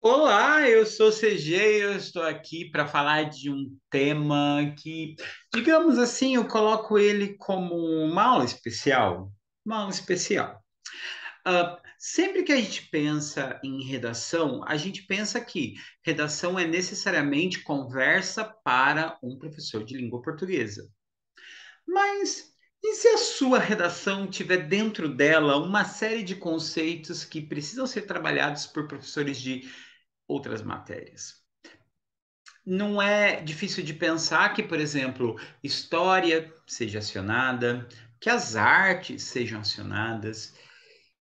Olá, eu sou CG e eu estou aqui para falar de um tema que, digamos assim, eu coloco ele como uma aula especial. Uma aula especial. Sempre que a gente pensa em redação, a gente pensa que redação é necessariamente conversa para um professor de língua portuguesa. Mas e se a sua redação tiver dentro dela uma série de conceitos que precisam ser trabalhados por professores de outras matérias? Não é difícil de pensar que, por exemplo, história seja acionada, que as artes sejam acionadas,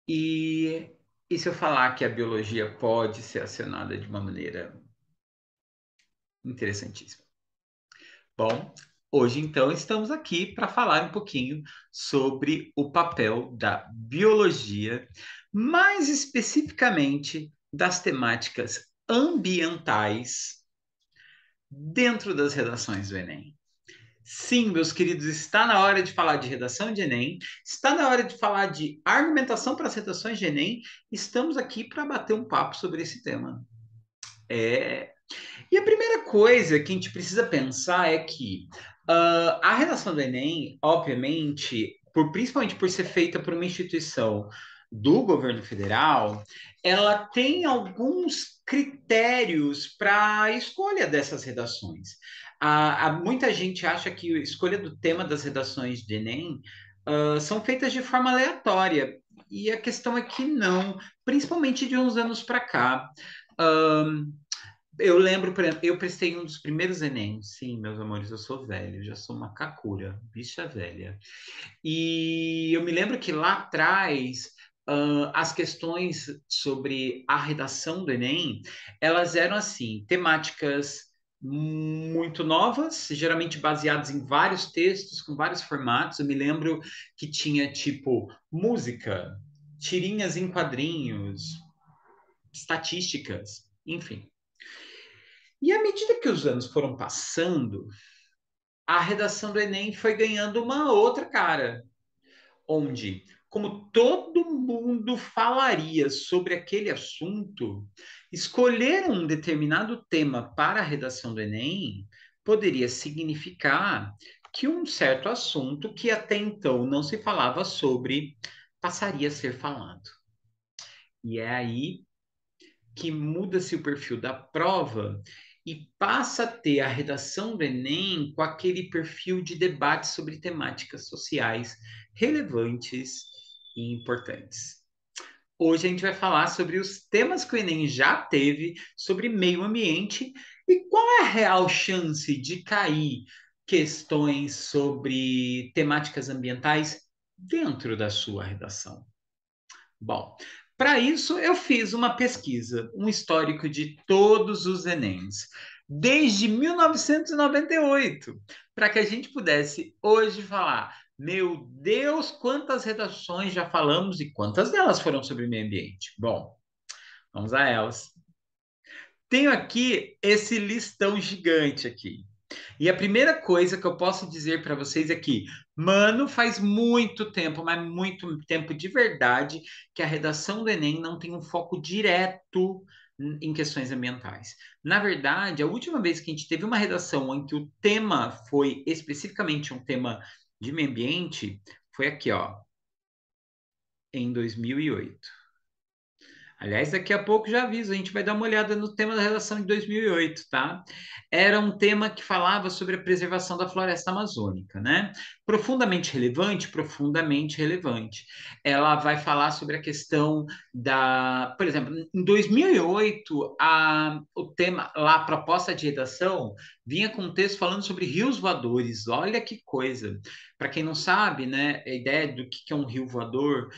e, e se eu falar que a biologia pode ser acionada de uma maneira interessantíssima. Bom, hoje então estamos aqui para falar um pouquinho sobre o papel da biologia, mais especificamente das temáticas ambientais dentro das redações do Enem. Sim, meus queridos, está na hora de falar de redação de Enem, está na hora de falar de argumentação para as redações de Enem. Estamos aqui para bater um papo sobre esse tema. É... E a primeira coisa que a gente precisa pensar é que a redação do Enem, obviamente, principalmente por ser feita por uma instituição do governo federal, ela tem alguns critérios para a escolha dessas redações. Muita gente acha que a escolha do tema das redações de Enem são feitas de forma aleatória. E a questão é que não, principalmente de uns anos para cá. Um, eu lembro, por exemplo, eu prestei um dos primeiros Enem. Sim, meus amores, eu sou velho, já sou uma kakura, bicha velha. E eu me lembro que lá atrás, as questões sobre a redação do Enem, elas eram assim, temáticas muito novas, geralmente baseadas em vários textos, com vários formatos. Eu me lembro que tinha tipo música, tirinhas em quadrinhos, estatísticas, enfim. E à medida que os anos foram passando, a redação do Enem foi ganhando uma outra cara, onde, como todo mundo falaria sobre aquele assunto, escolher um determinado tema para a redação do Enem poderia significar que um certo assunto que até então não se falava sobre passaria a ser falado. E é aí que muda-se o perfil da prova e passa a ter a redação do Enem com aquele perfil de debate sobre temáticas sociais relevantes e importantes. Hoje a gente vai falar sobre os temas que o Enem já teve sobre meio ambiente e qual é a real chance de cair questões sobre temáticas ambientais dentro da sua redação. Bom, para isso eu fiz uma pesquisa, um histórico de todos os Enems, desde 1998, para que a gente pudesse hoje falar, meu Deus, quantas redações já falamos e quantas delas foram sobre meio ambiente. Bom, vamos a elas. Tenho aqui esse listão gigante aqui. E a primeira coisa que eu posso dizer para vocês é que, mano, faz muito tempo, mas muito tempo de verdade, que a redação do Enem não tem um foco direto em questões ambientais. Na verdade, a última vez que a gente teve uma redação em que o tema foi especificamente um tema de meio ambiente foi aqui, ó, em 2008. Aliás, daqui a pouco já aviso, a gente vai dar uma olhada no tema da redação de 2008, tá? Era um tema que falava sobre a preservação da floresta amazônica, né? Profundamente relevante, profundamente relevante. Ela vai falar sobre a questão da, por exemplo, em 2008, o tema lá, a proposta de redação vinha com um texto falando sobre rios voadores. Olha que coisa. Para quem não sabe, né, a ideia do que é um rio voador,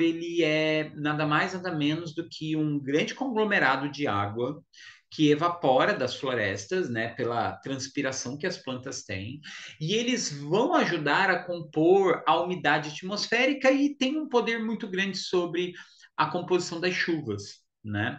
ele é nada mais, nada menos do que um grande conglomerado de água que evapora das florestas, né, pela transpiração que as plantas têm, e eles vão ajudar a compor a umidade atmosférica e tem um poder muito grande sobre a composição das chuvas. Né?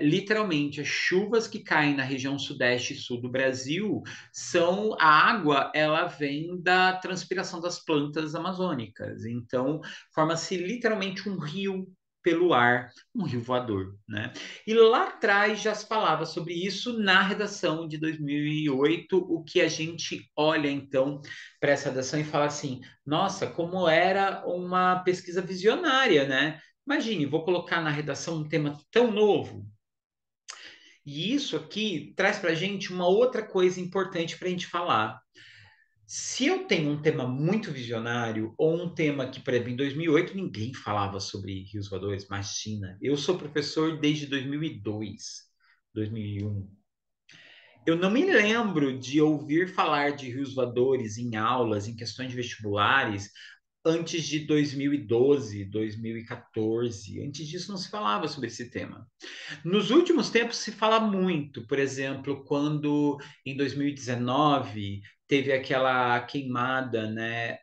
Literalmente, as chuvas que caem na região sudeste e sul do Brasil são a água, ela vem da transpiração das plantas amazônicas. Então, forma-se literalmente um rio pelo ar um rio voador, né? E lá atrás já se falava sobre isso na redação de 2008, o que a gente olha então para essa redação e fala assim: nossa, como era uma pesquisa visionária, né? Imagine, vou colocar na redação um tema tão novo. E isso aqui traz para a gente uma outra coisa importante para a gente falar. Se eu tenho um tema muito visionário, ou um tema que, por exemplo, em 2008 ninguém falava sobre rios voadores, imagina. Eu sou professor desde 2002, 2001. Eu não me lembro de ouvir falar de rios voadores em aulas, em questões de vestibulares, antes de 2012, 2014. Antes disso não se falava sobre esse tema. Nos últimos tempos se fala muito, por exemplo, quando em 2019 teve aquela queimada, né,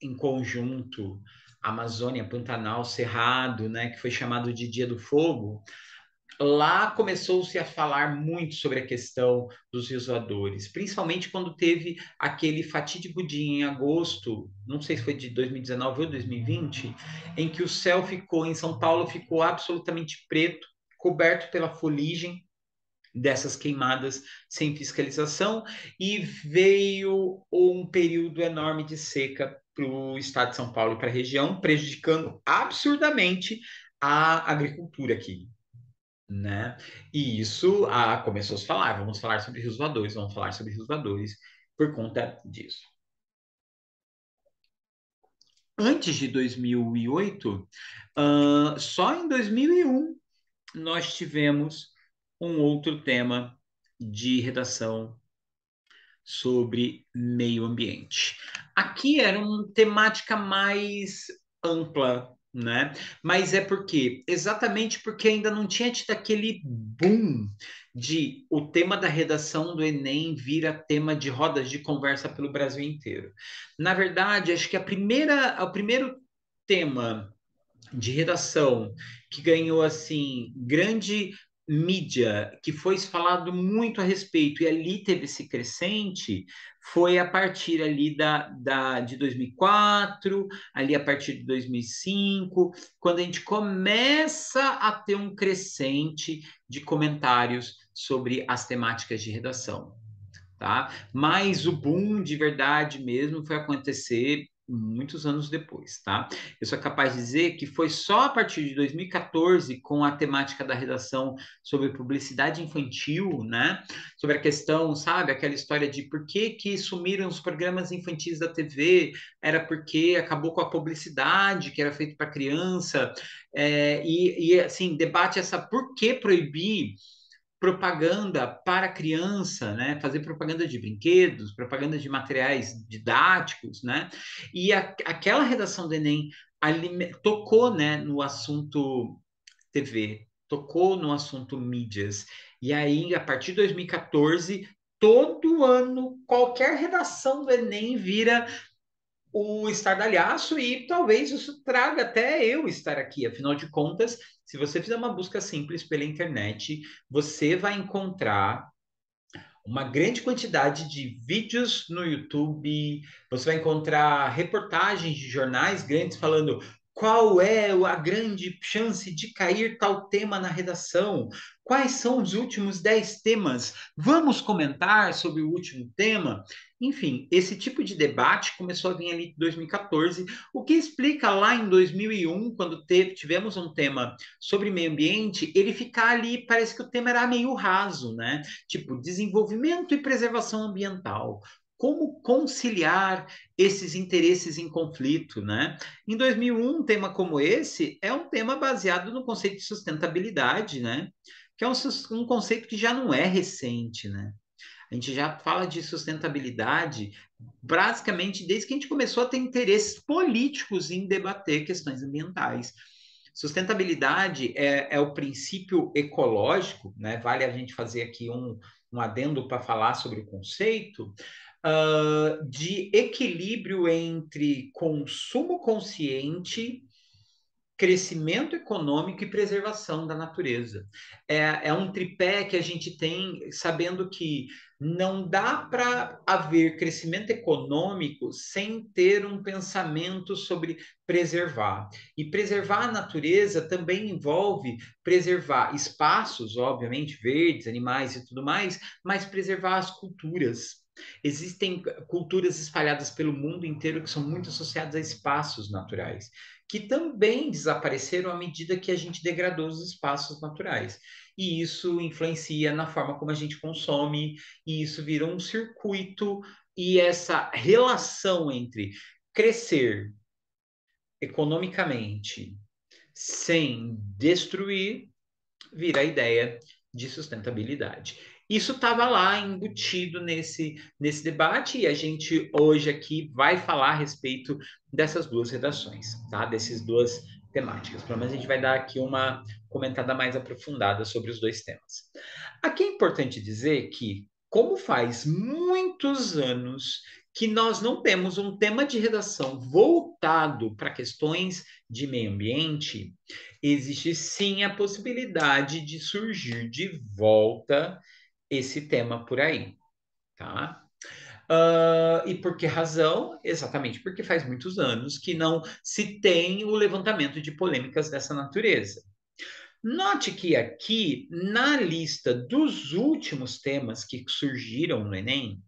em conjunto, Amazônia, Pantanal, Cerrado, né, que foi chamado de Dia do Fogo. Lá começou-se a falar muito sobre a questão dos rios voadores, principalmente quando teve aquele fatídico dia em agosto, não sei se foi de 2019 ou 2020, em que o céu ficou, em São Paulo, ficou absolutamente preto, coberto pela fuligem dessas queimadas sem fiscalização, e veio um período enorme de seca para o estado de São Paulo e para a região, prejudicando absurdamente a agricultura aqui, né? E isso começou a se falar, vamos falar sobre rios voadores, vamos falar sobre rios voadores por conta disso. Antes de 2008, só em 2001 nós tivemos um outro tema de redação sobre meio ambiente. Aqui era uma temática mais ampla, né? Mas é porque, exatamente porque ainda não tinha tido aquele boom de o tema da redação do Enem vira tema de rodas de conversa pelo Brasil inteiro. Na verdade, acho que o primeiro tema de redação que ganhou assim grande mídia, que foi falado muito a respeito e ali teve esse crescente, foi a partir ali de 2004, ali a partir de 2005, quando a gente começa a ter um crescente de comentários sobre as temáticas de redação, tá? Mas o boom de verdade mesmo foi acontecer muitos anos depois, tá? Eu sou capaz de dizer que foi só a partir de 2014, com a temática da redação sobre publicidade infantil, né? Sobre a questão, sabe, aquela história de por que que sumiram os programas infantis da TV, era porque acabou com a publicidade que era feita para criança, assim, debate essa por que proibir propaganda para criança, né? Fazer propaganda de brinquedos, propaganda de materiais didáticos, né? E aquela redação do Enem tocou, né, no assunto TV, tocou no assunto mídias. E aí, a partir de 2014, todo ano, qualquer redação do Enem vira o estardalhaço e talvez isso traga até eu estar aqui. Afinal de contas, se você fizer uma busca simples pela internet, você vai encontrar uma grande quantidade de vídeos no YouTube, você vai encontrar reportagens de jornais grandes falando qual é a grande chance de cair tal tema na redação, quais são os últimos 10 temas, vamos comentar sobre o último tema. Enfim, esse tipo de debate começou a vir ali em 2014, o que explica lá em 2001, quando tivemos um tema sobre meio ambiente, ele ficar ali, parece que o tema era meio raso, né? Tipo, desenvolvimento e preservação ambiental. Como conciliar esses interesses em conflito, né? Em 2001, um tema como esse é um tema baseado no conceito de sustentabilidade, né? Que é um conceito que já não é recente, né? A gente já fala de sustentabilidade basicamente desde que a gente começou a ter interesses políticos em debater questões ambientais. Sustentabilidade é o princípio ecológico, né? Vale a gente fazer aqui um adendo para falar sobre o conceito, de equilíbrio entre consumo consciente crescimento econômico e preservação da natureza. É um tripé que a gente tem, sabendo que não dá para haver crescimento econômico sem ter um pensamento sobre preservar. E preservar a natureza também envolve preservar espaços, obviamente, verdes, animais e tudo mais, mas preservar as culturas. Existem culturas espalhadas pelo mundo inteiro que são muito associadas a espaços naturais, que também desapareceram à medida que a gente degradou os espaços naturais. E isso influencia na forma como a gente consome, e isso vira um circuito, e essa relação entre crescer economicamente sem destruir vira a ideia de sustentabilidade. Isso estava lá embutido nesse debate, e a gente hoje aqui vai falar a respeito dessas duas redações, tá? Dessas duas temáticas. Pelo menos a gente vai dar aqui uma comentada mais aprofundada sobre os dois temas. Aqui é importante dizer que, como faz muitos anos que nós não temos um tema de redação voltado para questões de meio ambiente, existe sim a possibilidade de surgir de volta esse tema por aí, tá? E por que razão? Exatamente porque faz muitos anos que não se tem o levantamento de polêmicas dessa natureza. Note que aqui, na lista dos últimos temas que surgiram no Enem,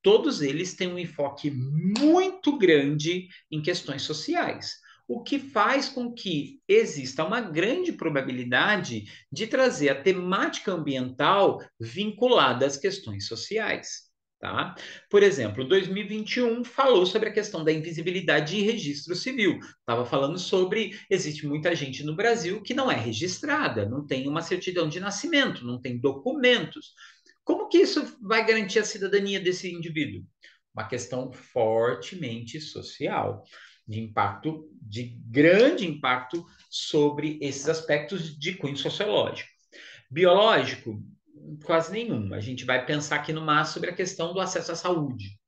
todos eles têm um enfoque muito grande em questões sociais, o que faz com que exista uma grande probabilidade de trazer a temática ambiental vinculada às questões sociais. Tá? Por exemplo, 2021 falou sobre a questão da invisibilidade de registro civil. Estava falando sobre existe muita gente no Brasil que não é registrada, não tem uma certidão de nascimento, não tem documentos. Como que isso vai garantir a cidadania desse indivíduo? Uma questão fortemente social, de impacto, de grande impacto sobre esses aspectos de cunho sociológico. Biológico, quase nenhum. A gente vai pensar aqui no máximo sobre a questão do acesso à saúde.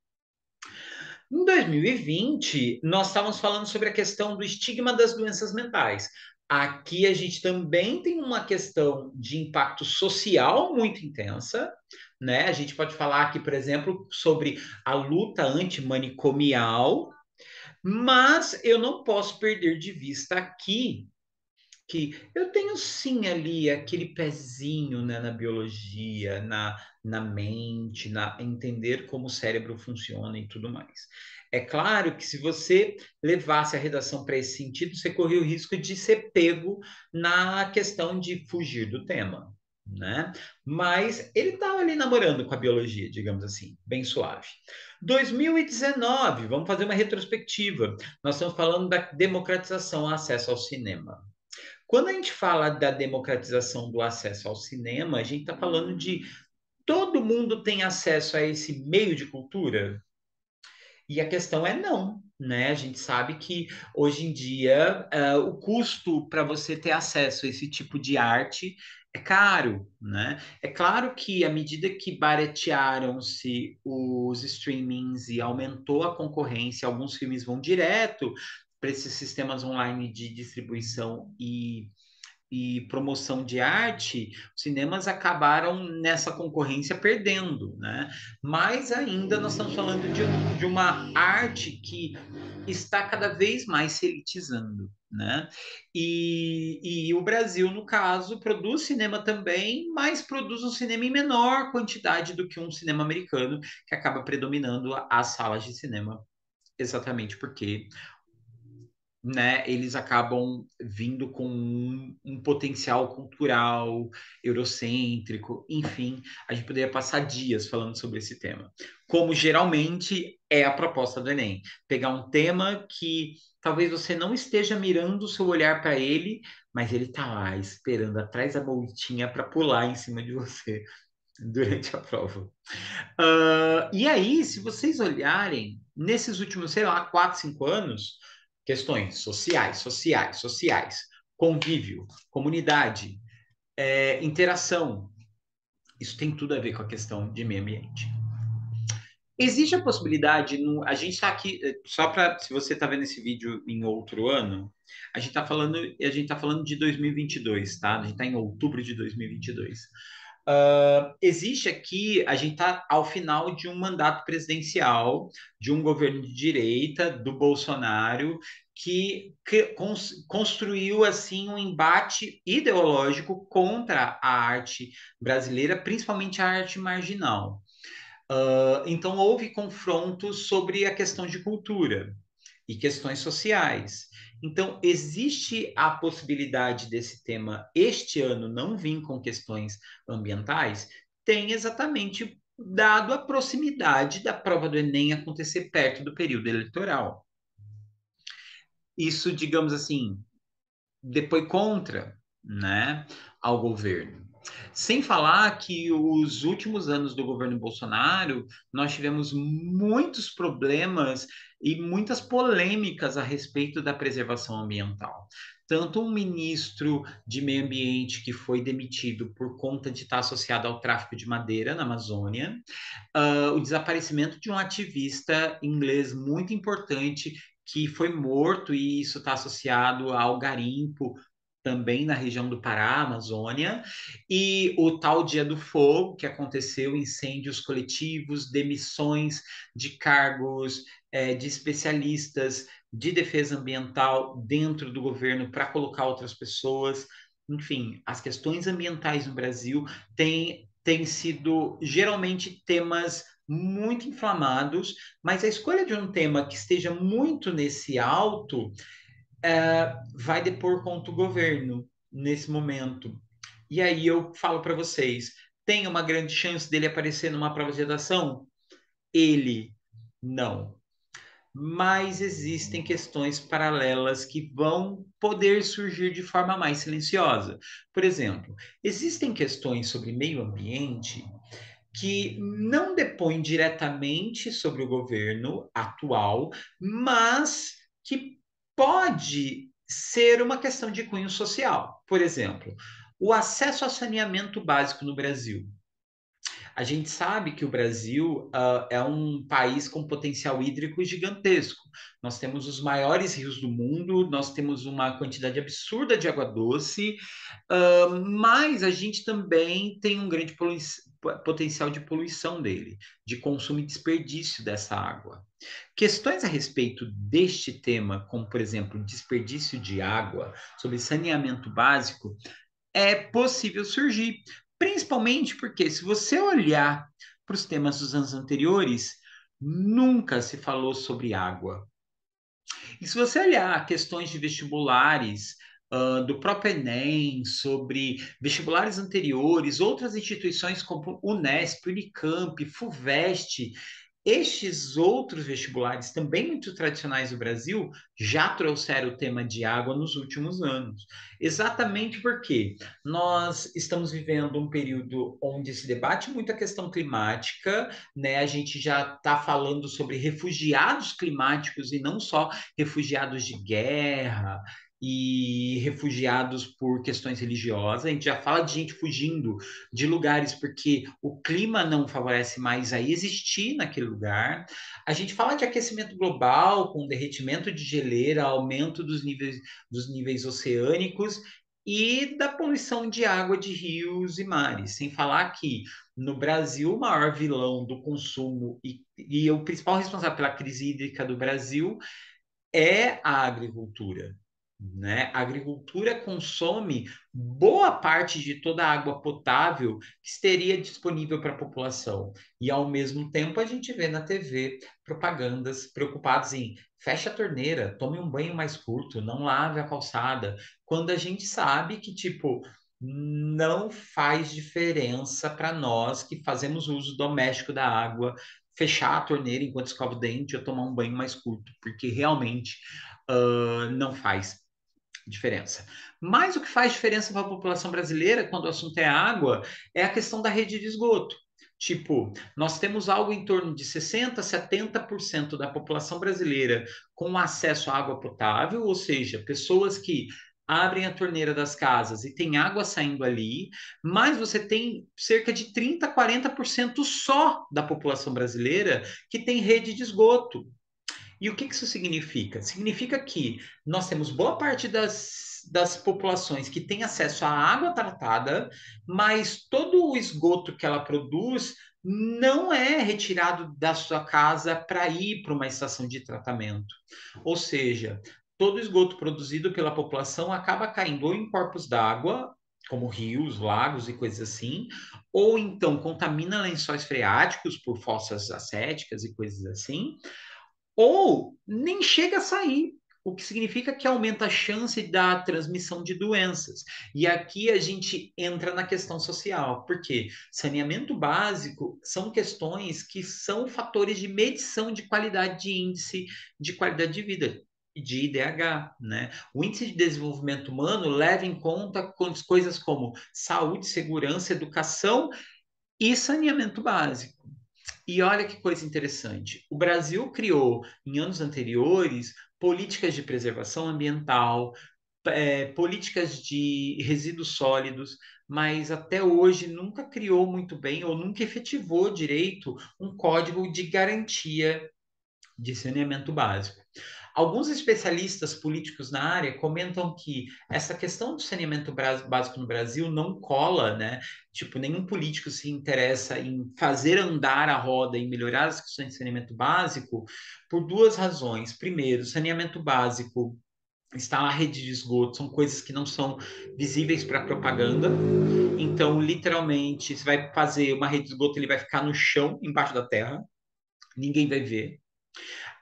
Em 2020, nós estávamos falando sobre a questão do estigma das doenças mentais. Aqui a gente também tem uma questão de impacto social muito intensa, né? A gente pode falar aqui, por exemplo, sobre a luta antimanicomial, mas eu não posso perder de vista aqui que eu tenho sim ali aquele pezinho, né, na biologia, na mente, na entender como o cérebro funciona e tudo mais. É claro que se você levasse a redação para esse sentido, você corria o risco de ser pego na questão de fugir do tema, né? Mas ele estava ali namorando com a biologia, digamos assim, bem suave. 2019, vamos fazer uma retrospectiva. Nós estamos falando da democratização ao acesso ao cinema. Quando a gente fala da democratização do acesso ao cinema, a gente está falando de todo mundo tem acesso a esse meio de cultura? E a questão é não, né? A gente sabe que hoje em dia o custo para você ter acesso a esse tipo de arte é caro, né? É claro que à medida que baratearam-se os streamings e aumentou a concorrência, alguns filmes vão direto para esses sistemas online de distribuição e promoção de arte, os cinemas acabaram nessa concorrência perdendo, né? Mas ainda nós estamos falando de uma arte que está cada vez mais se elitizando, né? E o Brasil, no caso, produz cinema também, mas produz um cinema em menor quantidade do que um cinema americano, que acaba predominando as salas de cinema, exatamente porque, né, eles acabam vindo com um potencial cultural, eurocêntrico, enfim, a gente poderia passar dias falando sobre esse tema. Como geralmente é a proposta do Enem, pegar um tema que talvez você não esteja mirando o seu olhar para ele, mas ele está lá esperando atrás da moitinha para pular em cima de você durante a prova. E aí, se vocês olharem, nesses últimos, sei lá, 4, 5 anos, questões sociais, sociais, sociais, convívio, comunidade, interação, isso tem tudo a ver com a questão de meio ambiente. Existe a possibilidade, a gente está aqui, só para, se você está vendo esse vídeo em outro ano, a gente tá falando de 2022, tá? A gente está em outubro de 2022. Existe aqui, a gente está ao final de um mandato presidencial, de um governo de direita, do Bolsonaro, que construiu assim um embate ideológico contra a arte brasileira, principalmente a arte marginal. Então, houve confrontos sobre a questão de cultura e questões sociais. Então, existe a possibilidade desse tema este ano não vir com questões ambientais? Tem, exatamente dado a proximidade da prova do Enem acontecer perto do período eleitoral. Isso, digamos assim, depois contra, né, ao governo. Sem falar que os últimos anos do governo Bolsonaro, nós tivemos muitos problemas e muitas polêmicas a respeito da preservação ambiental. Tanto um ministro de meio ambiente que foi demitido por conta de estar associado ao tráfico de madeira na Amazônia, o desaparecimento de um ativista inglês muito importante que foi morto, e isso está associado ao garimpo também na região do Pará, Amazônia, e o tal Dia do Fogo, que aconteceu, incêndios coletivos, demissões de cargos de especialistas de defesa ambiental dentro do governo para colocar outras pessoas. Enfim, as questões ambientais no Brasil têm sido geralmente temas muito inflamados, mas a escolha de um tema que esteja muito nesse alto vai depor contra o governo nesse momento. E aí eu falo para vocês, tem uma grande chance dele aparecer numa prova de redação? Ele não. Mas existem questões paralelas que vão poder surgir de forma mais silenciosa. Por exemplo, existem questões sobre meio ambiente que não depõem diretamente sobre o governo atual, mas que pode ser uma questão de cunho social. Por exemplo, o acesso a saneamento básico no Brasil. A gente sabe que o Brasil é um país com potencial hídrico gigantesco. Nós temos os maiores rios do mundo, nós temos uma quantidade absurda de água doce, mas a gente também tem um grande potencial de poluição dele, de consumo e desperdício dessa água. Questões a respeito deste tema, como por exemplo desperdício de água, sobre saneamento básico, é possível surgir, principalmente porque se você olhar para os temas dos anos anteriores, nunca se falou sobre água. E se você olhar questões de vestibulares, do próprio Enem, sobre vestibulares anteriores, outras instituições como Unesp, Unicamp, FUVEST, estes outros vestibulares, também muito tradicionais do Brasil, já trouxeram o tema de água nos últimos anos. Exatamente porque nós estamos vivendo um período onde se debate muito a questão climática, né? A gente já está falando sobre refugiados climáticos e não só refugiados de guerra e refugiados por questões religiosas. A gente já fala de gente fugindo de lugares porque o clima não favorece mais a existir naquele lugar. A gente fala de aquecimento global, com derretimento de geleira, aumento dos níveis oceânicos e da poluição de água de rios e mares. Sem falar que no Brasil, o maior vilão do consumo e o principal responsável pela crise hídrica do Brasil é a agricultura. Né? A agricultura consome boa parte de toda a água potável que estaria disponível para a população. E, ao mesmo tempo, a gente vê na TV propagandas preocupadas em feche a torneira, tome um banho mais curto, não lave a calçada, quando a gente sabe que, tipo, não faz diferença para nós que fazemos uso doméstico da água fechar a torneira enquanto escova o dente ou tomar um banho mais curto, porque realmente não faz diferença. Mas o que faz diferença para a população brasileira quando o assunto é água é a questão da rede de esgoto. Tipo, nós temos algo em torno de 60, 70% da população brasileira com acesso à água potável, ou seja, pessoas que abrem a torneira das casas e tem água saindo ali, mas você tem cerca de 30, 40% só da população brasileira que tem rede de esgoto. E o que isso significa? Significa que nós temos boa parte das populações que têm acesso à água tratada, mas todo o esgoto que ela produz não é retirado da sua casa para ir para uma estação de tratamento. Ou seja, todo o esgoto produzido pela população acaba caindo ou em corpos d'água, como rios, lagos e coisas assim, ou então contamina lençóis freáticos por fossas asséticas e coisas assim, ou nem chega a sair, o que significa que aumenta a chance da transmissão de doenças. E aqui a gente entra na questão social, porque saneamento básico são questões que são fatores de medição de qualidade de índice de qualidade de vida, de IDH, né? O índice de desenvolvimento humano leva em conta coisas como saúde, segurança, educação e saneamento básico. E olha que coisa interessante. O Brasil criou, em anos anteriores, políticas de preservação ambiental, políticas de resíduos sólidos, mas até hoje nunca criou muito bem ou nunca efetivou direito um código de garantia de saneamento básico. Alguns especialistas políticos na área comentam que essa questão do saneamento básico no Brasil não cola, né? Tipo, nenhum político se interessa em fazer andar a roda e melhorar as questões de saneamento básico por duas razões. Primeiro, saneamento básico, instalar rede de esgoto, são coisas que não são visíveis para propaganda. Então, literalmente, você vai fazer uma rede de esgoto, ele vai ficar no chão, embaixo da terra, ninguém vai ver.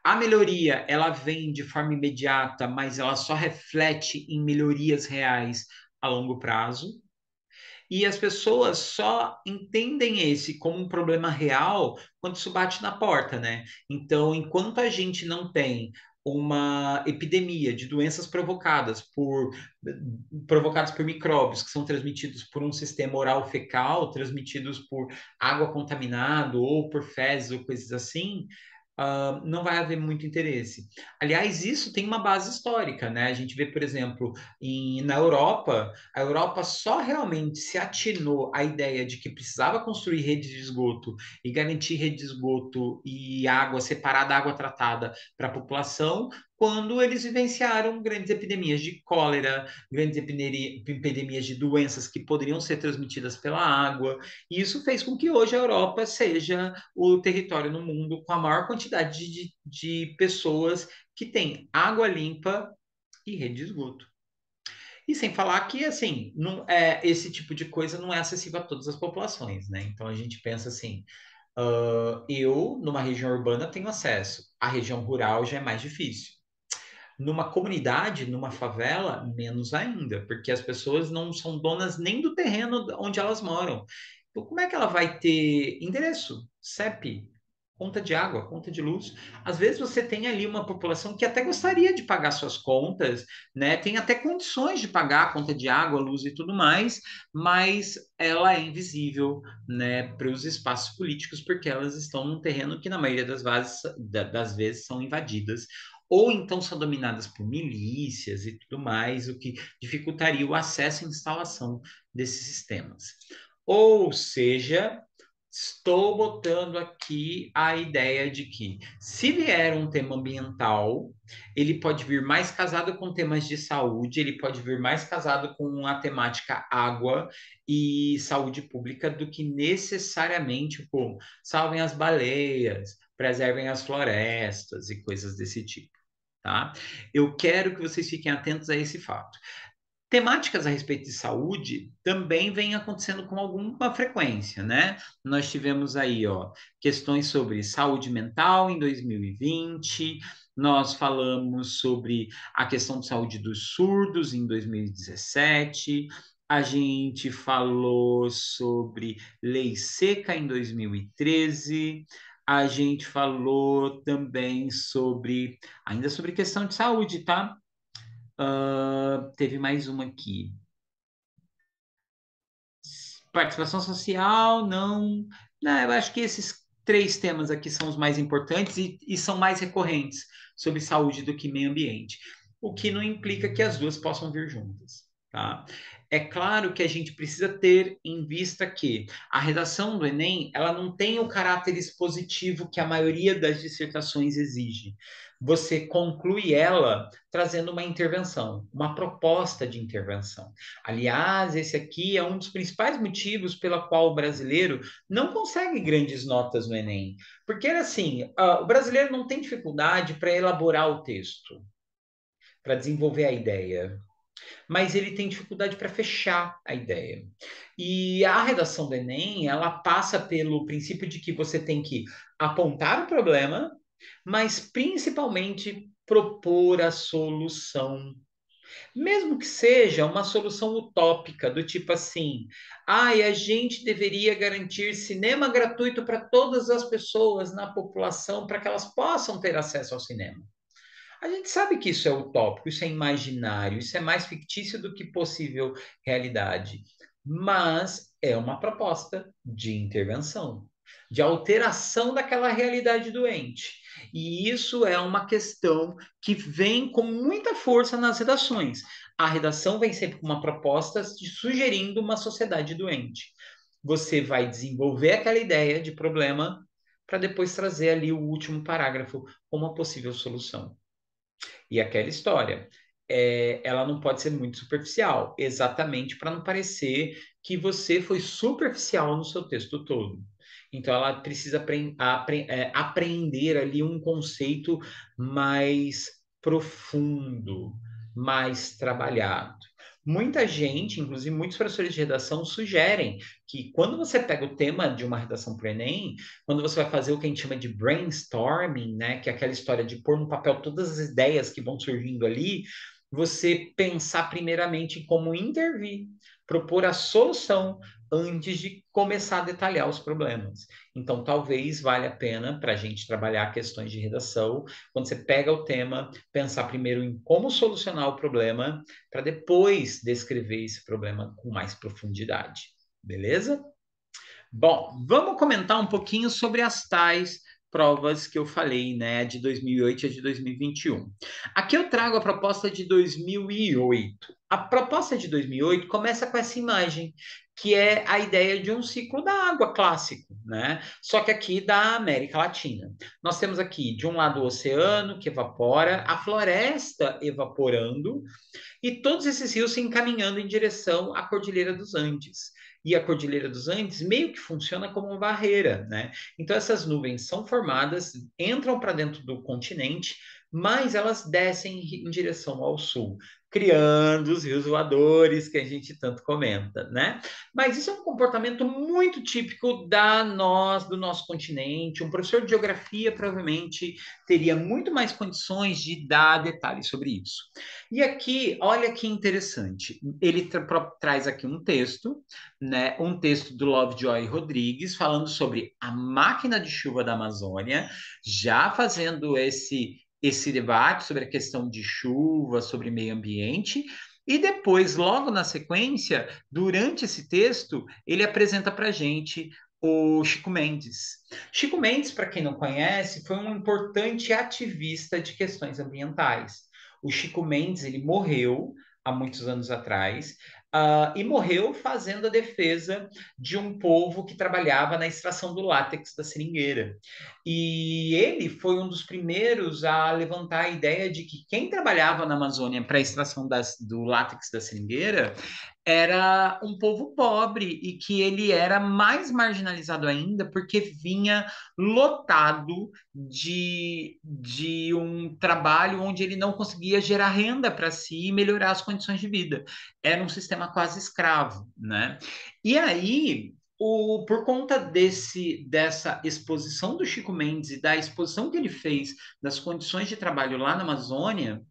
A melhoria, ela vem de forma imediata, mas ela só reflete em melhorias reais a longo prazo. E as pessoas só entendem esse como um problema real quando isso bate na porta, né? Então, enquanto a gente não tem uma epidemia de doenças provocadas por micróbios que são transmitidos por um sistema oral fecal, transmitidos por água contaminada ou por fezes ou coisas assim, não vai haver muito interesse. Aliás, isso tem uma base histórica, né? A gente vê, por exemplo, na Europa, a Europa só realmente se atinou à ideia de que precisava construir rede de esgoto e garantir rede de esgoto e água separada, água tratada para a população, quando eles vivenciaram grandes epidemias de cólera, grandes epidemias de doenças que poderiam ser transmitidas pela água. E isso fez com que hoje a Europa seja o território no mundo com a maior quantidade de pessoas que têm água limpa e rede de esgoto. E sem falar que, assim, não esse tipo de coisa não é acessível a todas as populações, né? Então a gente pensa assim, eu, numa região urbana, tenho acesso, a região rural já é mais difícil. Numa comunidade, numa favela, menos ainda, porque as pessoas não são donas nem do terreno onde elas moram. Então, como é que ela vai ter endereço, CEP, conta de água, conta de luz? Às vezes você tem ali uma população que até gostaria de pagar suas contas, né? Tem até condições de pagar a conta de água, luz e tudo mais, mas ela é invisível, né, para os espaços políticos, porque elas estão num terreno que, na maioria das vezes são invadidas ou então são dominadas por milícias e tudo mais, o que dificultaria o acesso à instalação desses sistemas. Ou seja, estou botando aqui a ideia de que, se vier um tema ambiental, ele pode vir mais casado com temas de saúde, ele pode vir mais casado com a temática água e saúde pública do que necessariamente com salvem as baleias, preservem as florestas e coisas desse tipo. Tá? Eu quero que vocês fiquem atentos a esse fato. Temáticas a respeito de saúde também vêm acontecendo com alguma frequência, né? Nós tivemos aí, ó, questões sobre saúde mental em 2020, nós falamos sobre a questão de saúde dos surdos em 2017, a gente falou sobre lei seca em 2013, a gente falou também sobre, ainda sobre questão de saúde, tá? Teve mais uma aqui. Participação social, não. Não, eu acho que esses três temas aqui são os mais importantes e são mais recorrentes sobre saúde do que meio ambiente. o que não implica que as duas possam vir juntas. Tá? É claro que a gente precisa ter em vista que a redação do Enem ela não tem o caráter expositivo que a maioria das dissertações exige. Você conclui ela trazendo uma intervenção, uma proposta de intervenção. Aliás, esse aqui é um dos principais motivos pela qual o brasileiro não consegue grandes notas no Enem. Porque, assim, o brasileiro não tem dificuldade para elaborar o texto, para desenvolver a ideia, mas ele tem dificuldade para fechar a ideia. E a redação do Enem, ela passa pelo princípio de que você tem que apontar o problema, mas principalmente propor a solução. Mesmo que seja uma solução utópica, do tipo assim, a gente deveria garantir cinema gratuito para todas as pessoas na população para que elas possam ter acesso ao cinema. A gente sabe que isso é utópico, isso é imaginário, isso é mais fictício do que possível realidade. Mas é uma proposta de intervenção, de alteração daquela realidade doente. E isso é uma questão que vem com muita força nas redações. A redação vem sempre com uma proposta de sugerindo uma sociedade doente. Você vai desenvolver aquela ideia de problema para depois trazer ali o último parágrafo como uma possível solução. E aquela história, ela não pode ser muito superficial, exatamente para não parecer que você foi superficial no seu texto todo. Então, ela precisa aprender ali um conceito mais profundo, mais trabalhado. Muita gente, inclusive muitos professores de redação, sugerem que quando você pega o tema de uma redação para o Enem, quando você vai fazer o que a gente chama de brainstorming, né, que é aquela história de pôr no papel todas as ideias que vão surgindo ali, você pensar primeiramente em como intervir, propor a solução antes de começar a detalhar os problemas. Então, talvez valha a pena para a gente trabalhar questões de redação, quando você pega o tema, pensar primeiro em como solucionar o problema, para depois descrever esse problema com mais profundidade. Beleza? Bom, vamos comentar um pouquinho sobre as tais provas que eu falei, né, de 2008 e de 2021. Aqui eu trago a proposta de 2008. A proposta de 2008 começa com essa imagem, que é a ideia de um ciclo da água clássico, né? Só que aqui da América Latina. Nós temos aqui, de um lado, o oceano que evapora, a floresta evaporando, e todos esses rios se encaminhando em direção à Cordilheira dos Andes. E a Cordilheira dos Andes meio que funciona como uma barreira, né? Então essas nuvens são formadas, entram para dentro do continente, mas elas descem em direção ao sul, criando os rios voadores que a gente tanto comenta, né? Mas isso é um comportamento muito típico do nosso continente. Um professor de geografia provavelmente teria muito mais condições de dar detalhes sobre isso. E aqui, olha que interessante, ele traz aqui um texto, né, um texto do Lovejoy Rodrigues, falando sobre a máquina de chuva da Amazônia, já fazendo esse debate sobre a questão de chuva, sobre meio ambiente, e depois, logo na sequência, durante esse texto, ele apresenta para a gente o Chico Mendes. Chico Mendes, para quem não conhece, foi um importante ativista de questões ambientais. O Chico Mendes, ele morreu há muitos anos atrás, e morreu fazendo a defesa de um povo que trabalhava na extração do látex da seringueira. E ele foi um dos primeiros a levantar a ideia de que quem trabalhava na Amazônia para a extração do látex da seringueira era um povo pobre e que ele era mais marginalizado ainda porque vinha lotado de um trabalho onde ele não conseguia gerar renda para si e melhorar as condições de vida. Era um sistema quase escravo, né? E aí, por conta dessa exposição do Chico Mendes e da exposição que ele fez das condições de trabalho lá na Amazônia,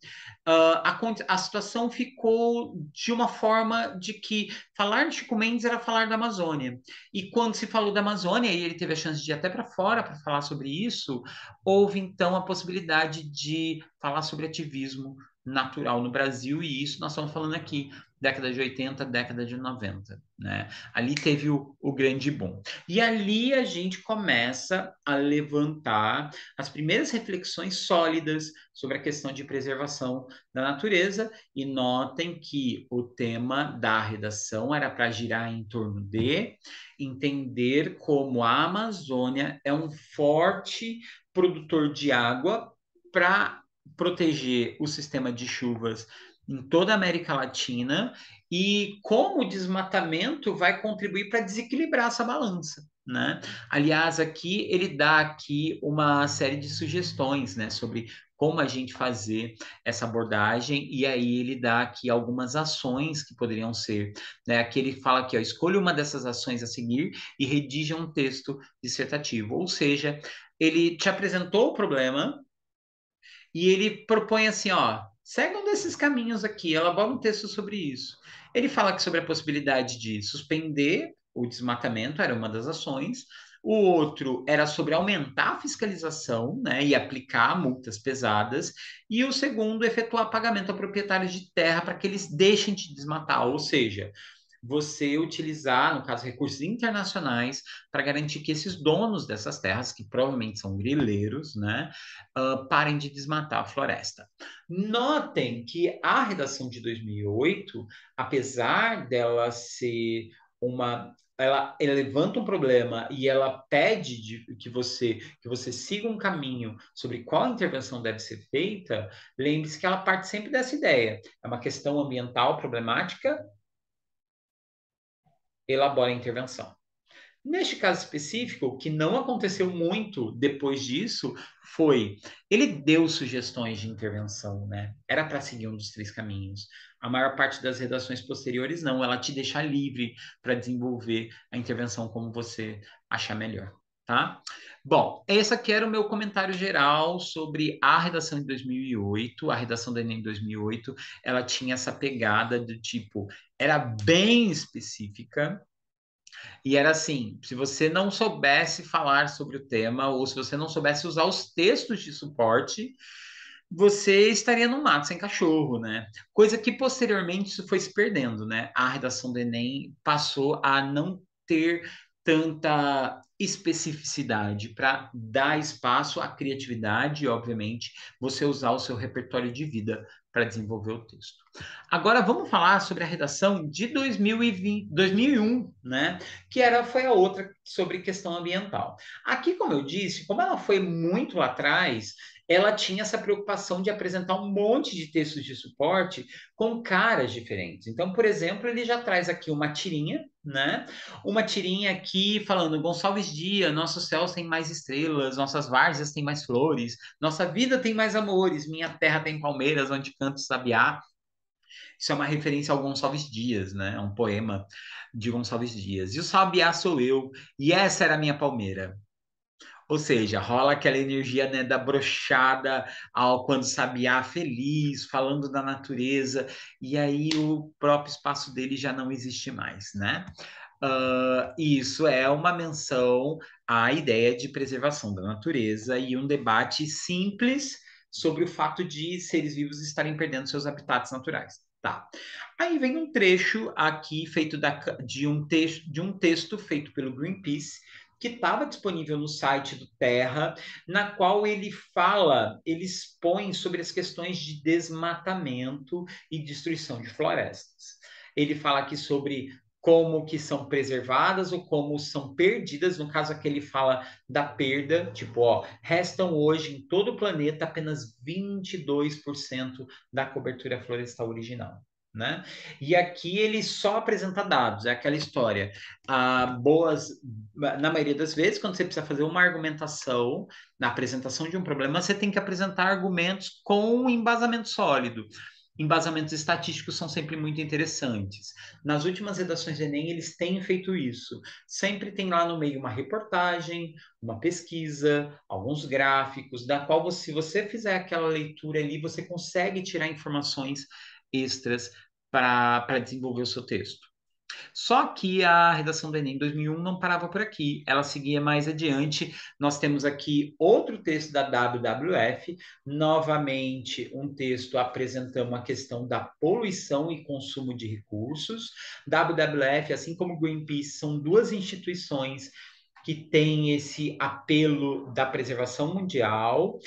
a situação ficou de uma forma de que falar de Chico Mendes era falar da Amazônia. E quando se falou da Amazônia, e ele teve a chance de ir até para fora para falar sobre isso, houve então a possibilidade de falar sobre ativismo natural no Brasil, e isso nós estamos falando aqui década de 80, década de 90, né? Ali teve o grande boom. E ali a gente começa a levantar as primeiras reflexões sólidas sobre a questão de preservação da natureza, e notem que o tema da redação era para girar em torno de entender como a Amazônia é um forte produtor de água para proteger o sistema de chuvas em toda a América Latina e como o desmatamento vai contribuir para desequilibrar essa balança. Né? Aliás, aqui ele dá aqui uma série de sugestões, né, sobre como a gente fazer essa abordagem, e aí ele dá aqui algumas ações que poderiam ser, né? Aqui ele fala que, ó, escolha uma dessas ações a seguir e redija um texto dissertativo, ou seja, ele te apresentou o problema e ele propõe assim, ó, segue um desses caminhos aqui, elabora um texto sobre isso. Ele fala que sobre a possibilidade de suspender o desmatamento, era uma das ações. O outro era sobre aumentar a fiscalização, né, e aplicar multas pesadas. E o segundo, efetuar pagamento a proprietários de terra para que eles deixem de desmatar, ou seja, você utilizar, no caso, recursos internacionais para garantir que esses donos dessas terras, que provavelmente são grileiros, né, parem de desmatar a floresta. Notem que a redação de 2008, apesar dela ser uma ela levanta um problema e ela pede que você siga um caminho sobre qual intervenção deve ser feita, lembre-se que ela parte sempre dessa ideia. É uma questão ambiental problemática, elabora a intervenção. Neste caso específico, o que não aconteceu muito depois disso foi ele deu sugestões de intervenção, né? Era para seguir um dos três caminhos. A maior parte das redações posteriores não, ela te deixa livre para desenvolver a intervenção como você achar melhor, tá? Bom, esse aqui era o meu comentário geral sobre a redação de 2008, a redação do Enem de 2008, ela tinha essa pegada do tipo, era bem específica, e era assim: se você não soubesse falar sobre o tema, ou se você não soubesse usar os textos de suporte, você estaria no mato sem cachorro, né? Coisa que posteriormente isso foi se perdendo, né? A redação do Enem passou a não ter tanta especificidade para dar espaço à criatividade e, obviamente, você usar o seu repertório de vida para desenvolver o texto. Agora vamos falar sobre a redação de 2020, 2001, né? Que foi a outra sobre questão ambiental. Aqui, como eu disse, como ela foi muito lá atrás, ela tinha essa preocupação de apresentar um monte de textos de suporte com caras diferentes. Então, por exemplo, ele já traz aqui uma tirinha, né? Uma tirinha aqui falando: Gonçalves Dias, nossos céus têm mais estrelas, nossas várzeas têm mais flores, nossa vida tem mais amores, minha terra tem palmeiras onde canta o sabiá. Isso é uma referência ao Gonçalves Dias, né? É um poema de Gonçalves Dias. E o sabiá sou eu, e essa era a minha palmeira. Ou seja, rola aquela energia, né, da brochada ao quando o sabiá feliz, falando da natureza, e aí o próprio espaço dele já não existe mais, né? Isso é uma menção à ideia de preservação da natureza e um debate simples sobre o fato de seres vivos estarem perdendo seus habitats naturais. Tá. Aí vem um trecho aqui feito de um texto feito pelo Greenpeace, que estava disponível no site do Terra, na qual ele fala, ele expõe sobre as questões de desmatamento e destruição de florestas. Ele fala aqui sobre como que são preservadas ou como são perdidas, no caso aqui ele fala da perda, tipo, ó, restam hoje em todo o planeta apenas 22% da cobertura florestal original. Né? E aqui ele só apresenta dados, é aquela história. Na maioria das vezes, quando você precisa fazer uma argumentação na apresentação de um problema, você tem que apresentar argumentos com um embasamento sólido. Embasamentos estatísticos são sempre muito interessantes. Nas últimas redações do Enem, eles têm feito isso. Sempre tem lá no meio uma reportagem, uma pesquisa, alguns gráficos, da qual, se você fizer aquela leitura ali, você consegue tirar informações extras para desenvolver o seu texto. Só que a redação do Enem 2001 não parava por aqui, ela seguia mais adiante. Nós temos aqui outro texto da WWF, novamente um texto apresentando a questão da poluição e consumo de recursos. WWF, assim como Greenpeace, são duas instituições que têm esse apelo da preservação mundial.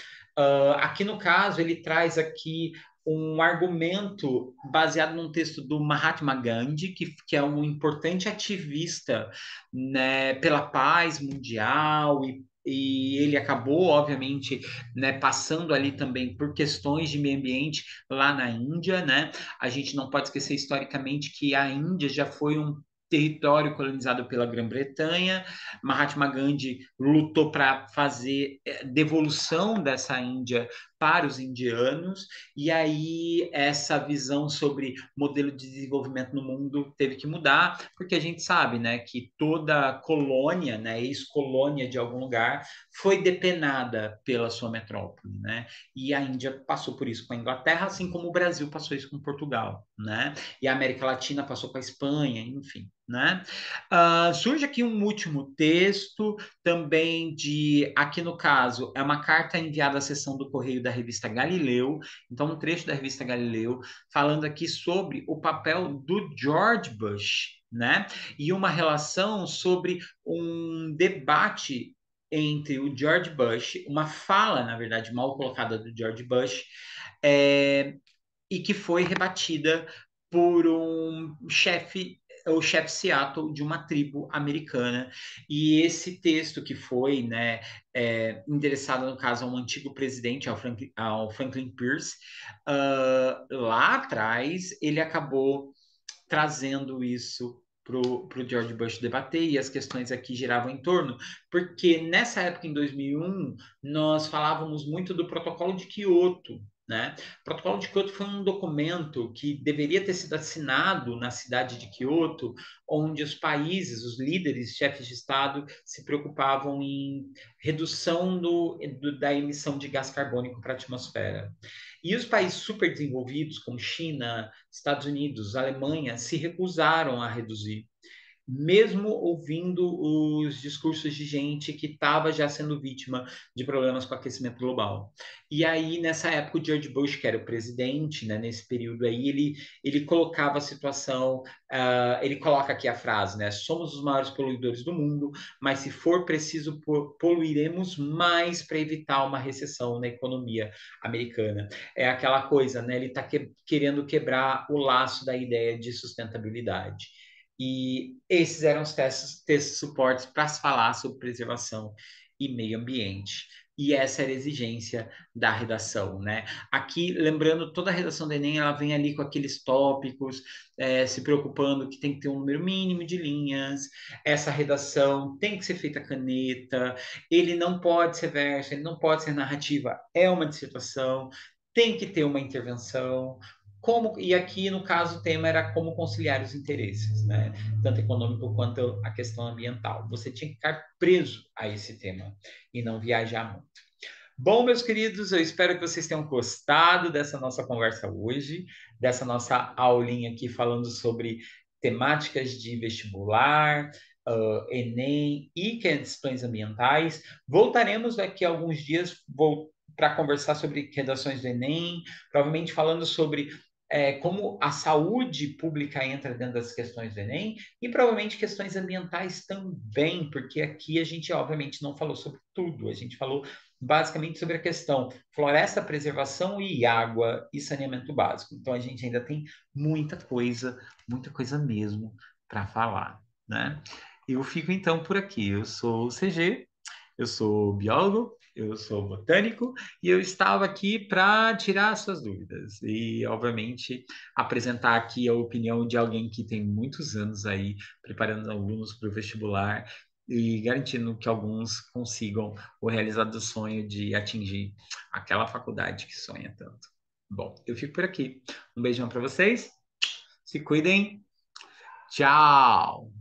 Aqui no caso, ele traz aqui um argumento baseado num texto do Mahatma Gandhi, que é um importante ativista, né, pela paz mundial e ele acabou, obviamente, né, passando ali também por questões de meio ambiente lá na Índia, né? A gente não pode esquecer historicamente que a Índia já foi um território colonizado pela Grã-Bretanha. Mahatma Gandhi lutou para fazer devolução dessa Índia para os indianos, e aí essa visão sobre modelo de desenvolvimento no mundo teve que mudar, porque a gente sabe, né, que toda colônia, né, ex-colônia de algum lugar, foi depenada pela sua metrópole, né? E a Índia passou por isso com a Inglaterra, assim como o Brasil passou isso com Portugal, né? E a América Latina passou com a Espanha, enfim, né? Surge aqui um último texto, também aqui no caso, é uma carta enviada à seção do Correio da revista Galileu, então um trecho da revista Galileu, falando aqui sobre o papel do George Bush, né? E uma relação sobre um debate entre o George Bush, uma fala, na verdade, mal colocada do George Bush, e que foi rebatida por um chefe, o chefe Seattle de uma tribo americana. E esse texto que foi, né, endereçado, no caso, a um antigo presidente, ao Franklin Pierce, lá atrás, ele acabou trazendo isso para o George Bush debater, e as questões aqui giravam em torno, porque nessa época, em 2001, nós falávamos muito do Protocolo de Quioto, né? O Protocolo de Quioto foi um documento que deveria ter sido assinado na cidade de Quioto, onde os países, os líderes, chefes de Estado, se preocupavam em redução da emissão de gás carbônico para a atmosfera. E os países super desenvolvidos, como China, Estados Unidos, Alemanha, se recusaram a reduzir, mesmo ouvindo os discursos de gente que estava já sendo vítima de problemas com aquecimento global. E aí, nessa época, o George Bush, que era o presidente, né, nesse período aí, ele colocava a situação, ele coloca aqui a frase, né, somos os maiores poluidores do mundo, mas se for preciso, poluiremos mais para evitar uma recessão na economia americana. É aquela coisa, né, ele está querendo quebrar o laço da ideia de sustentabilidade. E esses eram os textos suportes para se falar sobre preservação e meio ambiente. E essa era a exigência da redação, né? Aqui, lembrando, toda a redação do Enem, ela vem ali com aqueles tópicos, se preocupando que tem que ter um número mínimo de linhas, essa redação tem que ser feita a caneta, ele não pode ser verso, ele não pode ser narrativa, é uma dissertação, tem que ter uma intervenção, e aqui, no caso, o tema era como conciliar os interesses, né? Tanto econômico quanto a questão ambiental. Você tinha que ficar preso a esse tema e não viajar muito. Bom, meus queridos, eu espero que vocês tenham gostado dessa nossa conversa hoje, dessa nossa aulinha aqui falando sobre temáticas de vestibular, Enem e questões ambientais. Voltaremos daqui a alguns dias para conversar sobre redações do Enem, provavelmente falando sobre como a saúde pública entra dentro das questões do Enem e provavelmente questões ambientais também, porque aqui a gente obviamente não falou sobre tudo, a gente falou basicamente sobre a questão floresta, preservação e água e saneamento básico. Então a gente ainda tem muita coisa mesmo para falar, né? Eu fico então por aqui. Eu sou o CG, eu sou biólogo, eu sou botânico e eu estava aqui para tirar suas dúvidas e, obviamente, apresentar aqui a opinião de alguém que tem muitos anos aí preparando alunos para o vestibular e garantindo que alguns consigam o realizado sonho de atingir aquela faculdade que sonha tanto. Bom, eu fico por aqui. Um beijão para vocês, se cuidem, tchau!